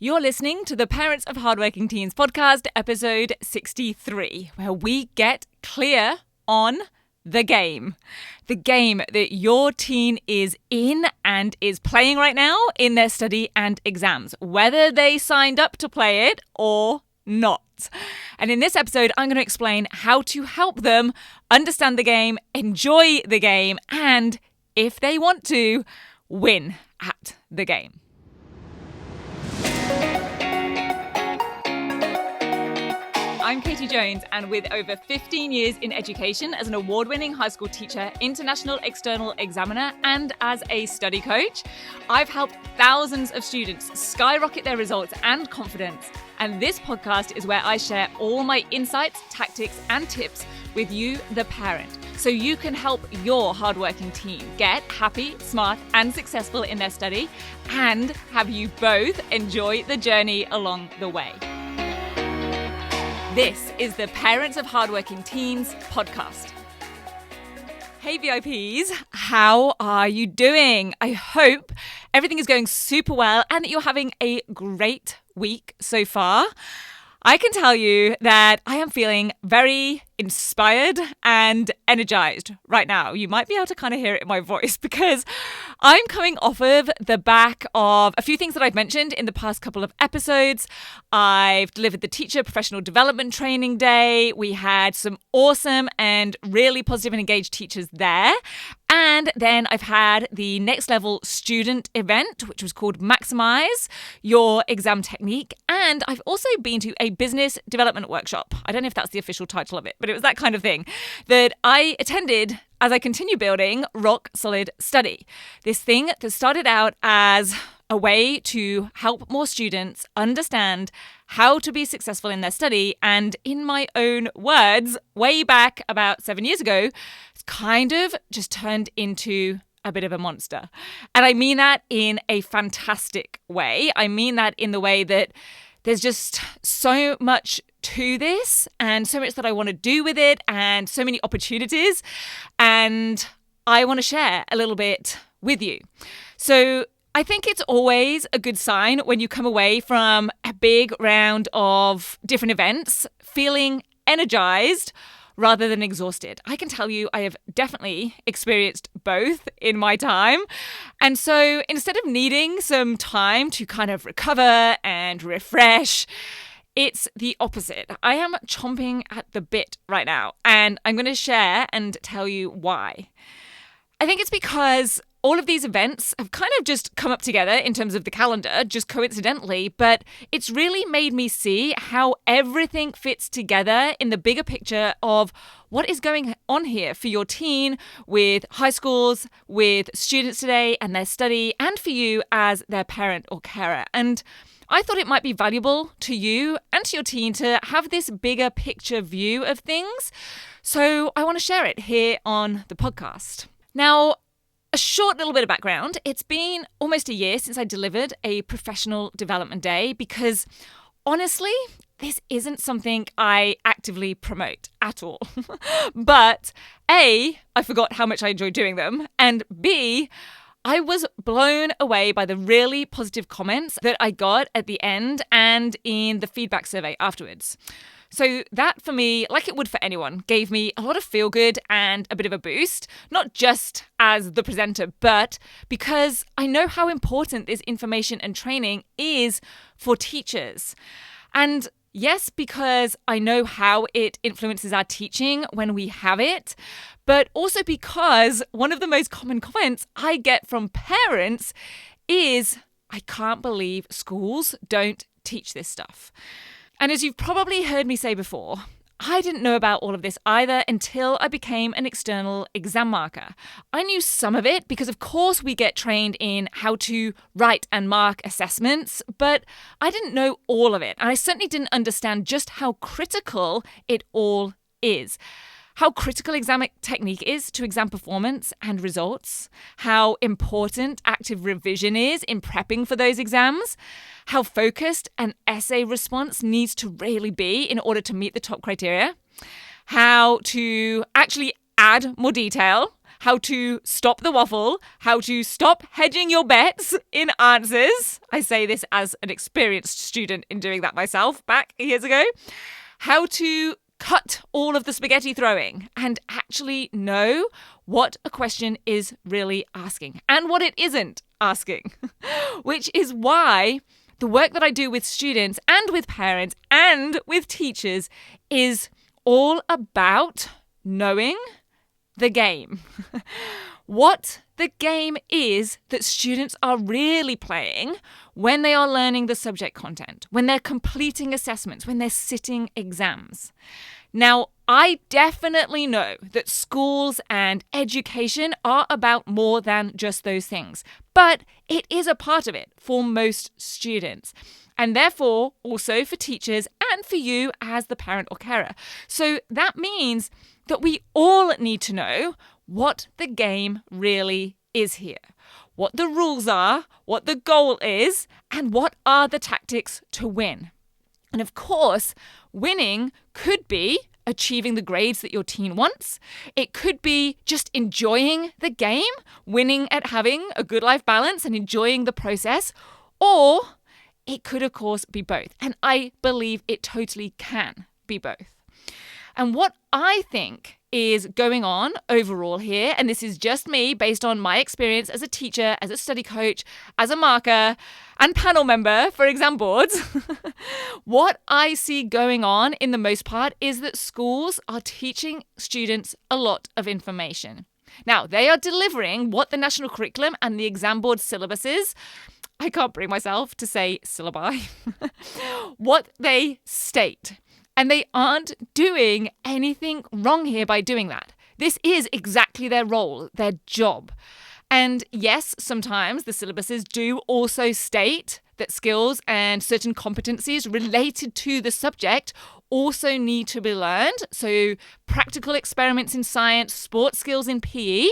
You're listening to the Parents of Hardworking Teens podcast, episode 63, where we get clear on the game. The game that your teen is in and is playing right now in their study and exams, whether they signed up to play it or not. And in this episode, I'm going to explain how to help them understand the game, enjoy the game, and if they want to, win at the game. I'm Katie Jones, and with over 15 years in education as an award-winning high school teacher, international external examiner, and as a study coach, I've helped thousands of students skyrocket their results and confidence. And this podcast is where I share all my insights, tactics, and tips with you, the parent, so you can help your hardworking teen get happy, smart, and successful in their study, and have you both enjoy the journey along the way. This is the Parents of Hardworking Teens podcast. Hey VIPs, how are you doing? I hope everything is going super well and that you're having a great week so far. I can tell you that I am feeling very inspired and energized right now. You might be able to kind of hear it in my voice because I'm coming off of the back of a few things that I've mentioned in the past couple of episodes. I've delivered the Teacher Professional Development Training Day. We had some awesome and really positive and engaged teachers there. And then I've had the Next Level Student event, which was called Maximize Your Exam Technique. And I've also been to a business development workshop. I don't know if that's the official title of it, but it was that kind of thing that I attended as I continue building Rock Solid Study. This thing that started out as a way to help more students understand how to be successful in their study. And in my own words, way back about 7 years ago, it's kind of just turned into a bit of a monster. And I mean that in a fantastic way. I mean that in the way that there's just so much to this and so much that I want to do with it and so many opportunities. And I want to share a little bit with you. So I think it's always a good sign when you come away from a big round of different events feeling energized rather than exhausted. I can tell you I have definitely experienced both in my time. And so instead of needing some time to kind of recover and refresh, it's the opposite. I am chomping at the bit right now, and I'm going to share and tell you why. I think it's because all of these events have kind of just come up together in terms of the calendar, just coincidentally, but it's really made me see how everything fits together in the bigger picture of what is going on here for your teen with high schools, with students today and their study, and for you as their parent or carer. And I thought it might be valuable to you and to your teen to have this bigger picture view of things. So I want to share it here on the podcast. Now, a short little bit of background. It's been almost a year since I delivered a professional development day because honestly, this isn't something I actively promote at all. But A, I forgot how much I enjoyed doing them. And B, I was blown away by the really positive comments that I got at the end and in the feedback survey afterwards. So that for me, like it would for anyone, gave me a lot of feel good and a bit of a boost, not just as the presenter, but because I know how important this information and training is for teachers. And yes, because I know how it influences our teaching when we have it, but also because one of the most common comments I get from parents is, I can't believe schools don't teach this stuff. And as you've probably heard me say before, I didn't know about all of this either until I became an external exam marker. I knew some of it because, of course, we get trained in how to write and mark assessments, but I didn't know all of it. And I certainly didn't understand just how critical it all is. How critical exam technique is to exam performance and results, how important active revision is in prepping for those exams, how focused an essay response needs to really be in order to meet the top criteria, how to actually add more detail, how to stop the waffle, how to stop hedging your bets in answers. I say this as an experienced student in doing that myself back years ago. How to cut all of the spaghetti throwing and actually know what a question is really asking and what it isn't asking, which is why the work that I do with students and with parents and with teachers is all about knowing the game. What the game is that students are really playing when they are learning the subject content, when they're completing assessments, when they're sitting exams. Now, I definitely know that schools and education are about more than just those things, but it is a part of it for most students, and therefore also for teachers and for you as the parent or carer. So that means that we all need to know what the game really is here, what the rules are, what the goal is, and what are the tactics to win. And of course, winning could be achieving the grades that your teen wants. It could be just enjoying the game, winning at having a good life balance and enjoying the process. Or it could, of course, be both. And I believe it totally can be both. And what I think is going on overall here, and this is just me based on my experience as a teacher, as a study coach, as a marker, and panel member for exam boards, what I see going on in the most part is that schools are teaching students a lot of information. Now, they are delivering what the national curriculum and the exam board syllabus is. I can't bring myself to say syllabi. What they state. And they aren't doing anything wrong here by doing that. This is exactly their role, their job. And yes, sometimes the syllabuses do also state that skills and certain competencies related to the subject also need to be learned. So practical experiments in science, sports skills in PE.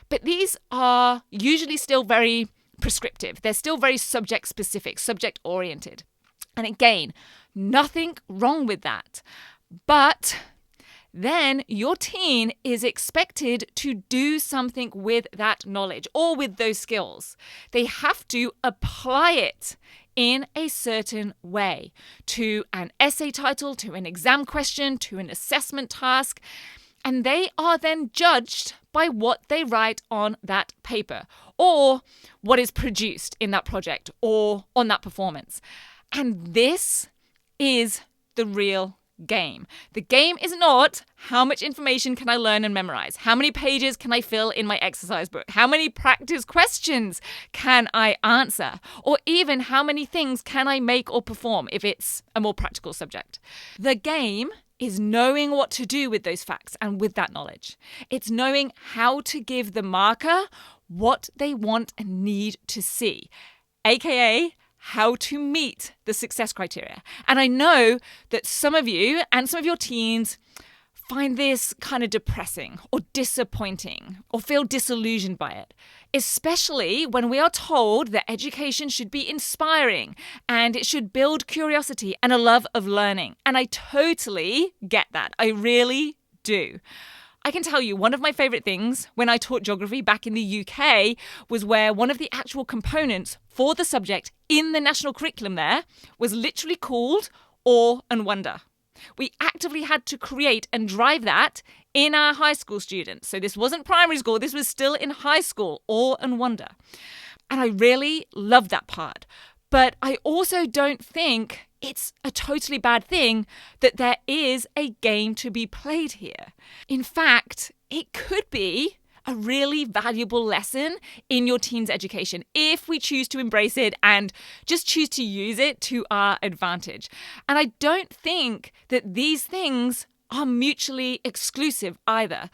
But these are usually still very prescriptive. They're still very subject specific, subject oriented. And again, nothing wrong with that. But then your teen is expected to do something with that knowledge or with those skills. They have to apply it in a certain way to an essay title, to an exam question, to an assessment task. And they are then judged by what they write on that paper or what is produced in that project or on that performance. And this is the real game. The game is not how much information can I learn and memorize? How many pages can I fill in my exercise book? How many practice questions can I answer? Or even how many things can I make or perform if it's a more practical subject? The game is knowing what to do with those facts and with that knowledge. It's knowing how to give the marker what they want and need to see, aka how to meet the success criteria. And I know that some of you and some of your teens find this kind of depressing or disappointing or feel disillusioned by it, especially when we are told that education should be inspiring and it should build curiosity and a love of learning. And I totally get that. I really do. I can tell you one of my favourite things when I taught geography back in the UK was where one of the actual components for the subject in the national curriculum there was literally called Awe and Wonder. We actively had to create and drive that in our high school students. So this wasn't primary school, this was still in high school, Awe and Wonder. And I really loved that part. But I also don't think it's a totally bad thing that there is a game to be played here. In fact, it could be a really valuable lesson in your teen's education if we choose to embrace it and just choose to use it to our advantage. And I don't think that these things are mutually exclusive either.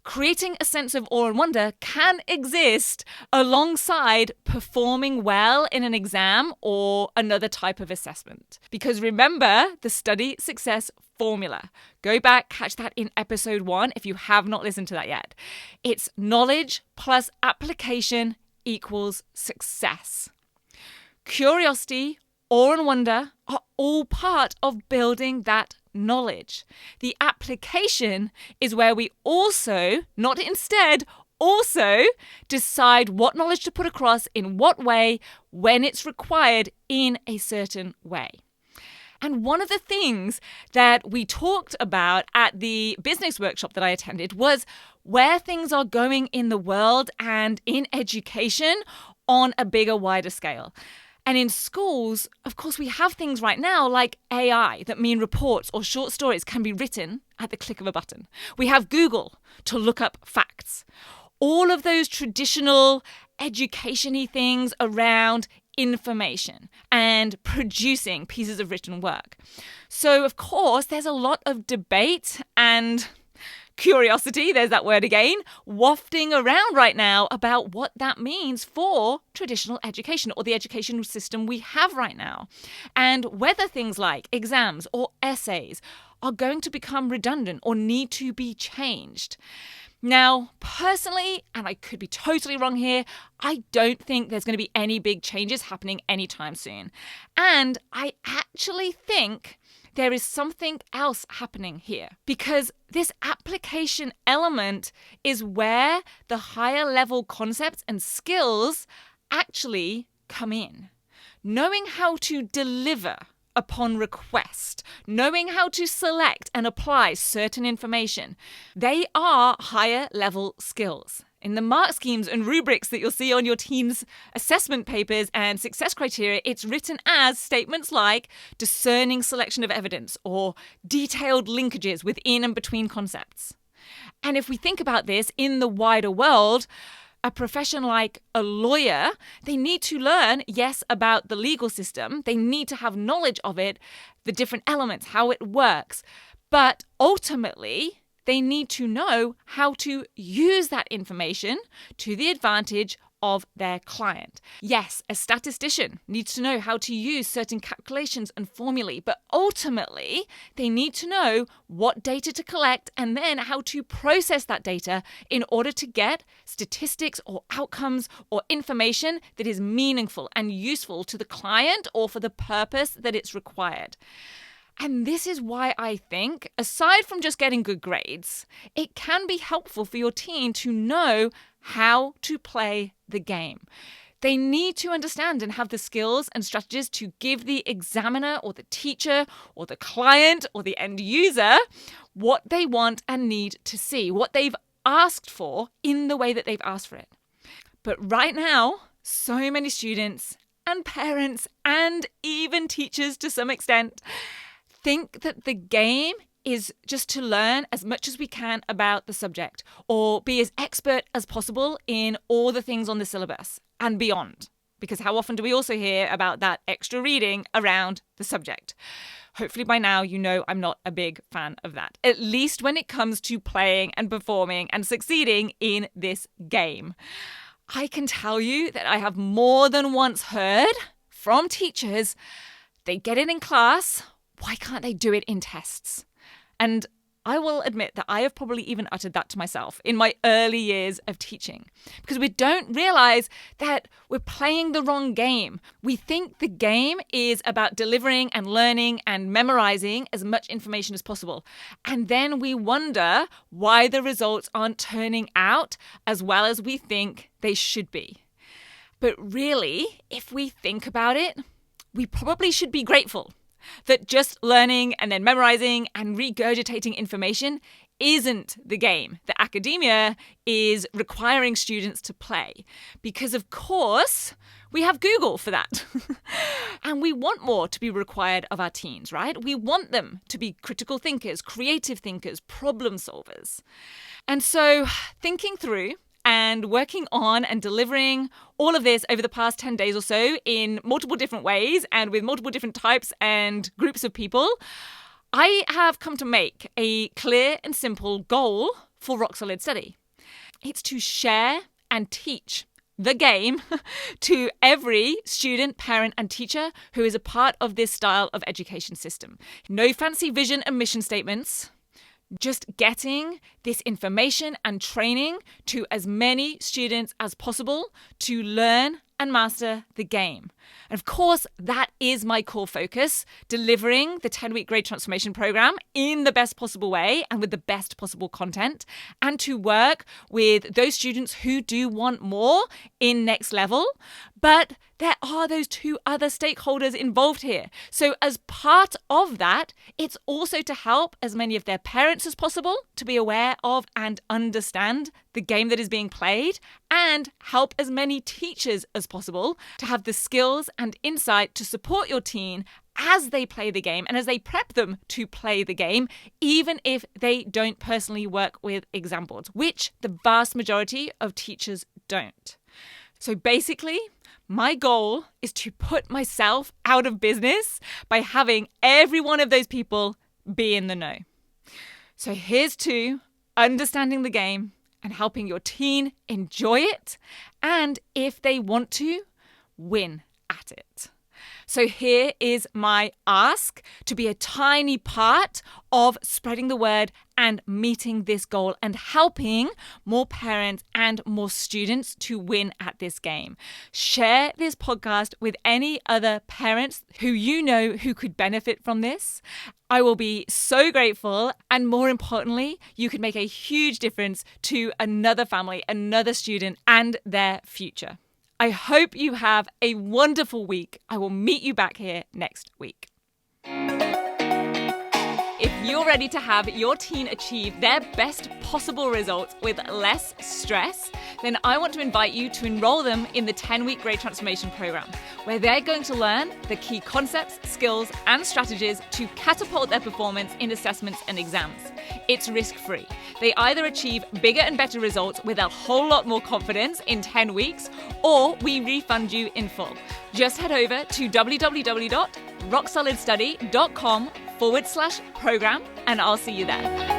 Creating a sense of awe and wonder can exist alongside performing well in an exam or another type of assessment. Because remember the study success formula. Go back, catch that in episode 1 if you have not listened to that yet. It's knowledge plus application equals success. Curiosity, awe and wonder are all part of building that knowledge. The application is where we also, not instead, also decide what knowledge to put across in what way when it's required in a certain way. And one of the things that we talked about at the business workshop that I attended was where things are going in the world and in education on a bigger, wider scale. And in schools, of course, we have things right now like AI that mean reports or short stories can be written at the click of a button. We have Google to look up facts. All of those traditional education-y things around information and producing pieces of written work. So, of course, there's a lot of debate and curiosity, there's that word again, wafting around right now about what that means for traditional education or the educational system we have right now, and whether things like exams or essays are going to become redundant or need to be changed. Now, personally, and I could be totally wrong here, I don't think there's going to be any big changes happening anytime soon. And I actually think there is something else happening here, because this application element is where the higher level concepts and skills actually come in. Knowing how to deliver upon request, knowing how to select and apply certain information, they are higher level skills. In the mark schemes and rubrics that you'll see on your team's assessment papers and success criteria, it's written as statements like discerning selection of evidence or detailed linkages within and between concepts. And if we think about this in the wider world, a profession like a lawyer, they need to learn, yes, about the legal system. They need to have knowledge of it, the different elements, how it works. But ultimately, they need to know how to use that information to the advantage of their client. Yes, a statistician needs to know how to use certain calculations and formulae, but ultimately they need to know what data to collect and then how to process that data in order to get statistics or outcomes or information that is meaningful and useful to the client or for the purpose that it's required. And this is why I think, aside from just getting good grades, it can be helpful for your team to know how to play the game. They need to understand and have the skills and strategies to give the examiner or the teacher or the client or the end user what they want and need to see, what they've asked for in the way that they've asked for it. But right now, so many students and parents and even teachers to some extent think that the game is just to learn as much as we can about the subject or be as expert as possible in all the things on the syllabus and beyond. Because how often do we also hear about that extra reading around the subject? Hopefully by now you know I'm not a big fan of that, at least when it comes to playing and performing and succeeding in this game. I can tell you that I have more than once heard from teachers, they get it in class, why can't they do it in tests? And I will admit that I have probably even uttered that to myself in my early years of teaching, because we don't realize that we're playing the wrong game. We think the game is about delivering and learning and memorizing as much information as possible. And then we wonder why the results aren't turning out as well as we think they should be. But really, if we think about it, we probably should be grateful that just learning and then memorizing and regurgitating information isn't the game that academia is requiring students to play. Because of course, we have Google for that. And we want more to be required of our teens, right? We want them to be critical thinkers, creative thinkers, problem solvers. And so thinking through and working on and delivering all of this over the past 10 days or so in multiple different ways and with multiple different types and groups of people, I have come to make a clear and simple goal for Rock Solid Study. It's to share and teach the game to every student, parent, and teacher who is a part of this style of education system. No fancy vision and mission statements. Just getting this information and training to as many students as possible to learn and master the game. And of course, that is my core focus, delivering the 10-week grade transformation program in the best possible way and with the best possible content, and to work with those students who do want more in next level. But there are those two other stakeholders involved here. So as part of that, it's also to help as many of their parents as possible to be aware of and understand the game that is being played, and help as many teachers as possible to have the skills and insight to support your teen as they play the game and as they prep them to play the game, even if they don't personally work with exam boards, which the vast majority of teachers don't. So basically, my goal is to put myself out of business by having every one of those people be in the know. So here's to understanding the game and helping your teen enjoy it, and if they want to, win at it. So here is my ask to be a tiny part of spreading the word and meeting this goal and helping more parents and more students to win at this game. Share this podcast with any other parents who you know who could benefit from this. I will be so grateful, and more importantly, you could make a huge difference to another family, another student, and their future. I hope you have a wonderful week. I will meet you back here next week. If you're ready to have your teen achieve their best possible results with less stress, then I want to invite you to enroll them in the 10-week grade transformation program, where they're going to learn the key concepts, skills, and strategies to catapult their performance in assessments and exams. It's risk-free. They either achieve bigger and better results with a whole lot more confidence in 10 weeks, or we refund you in full. Just head over to www.rocksolidstudy.com/program, and I'll see you there.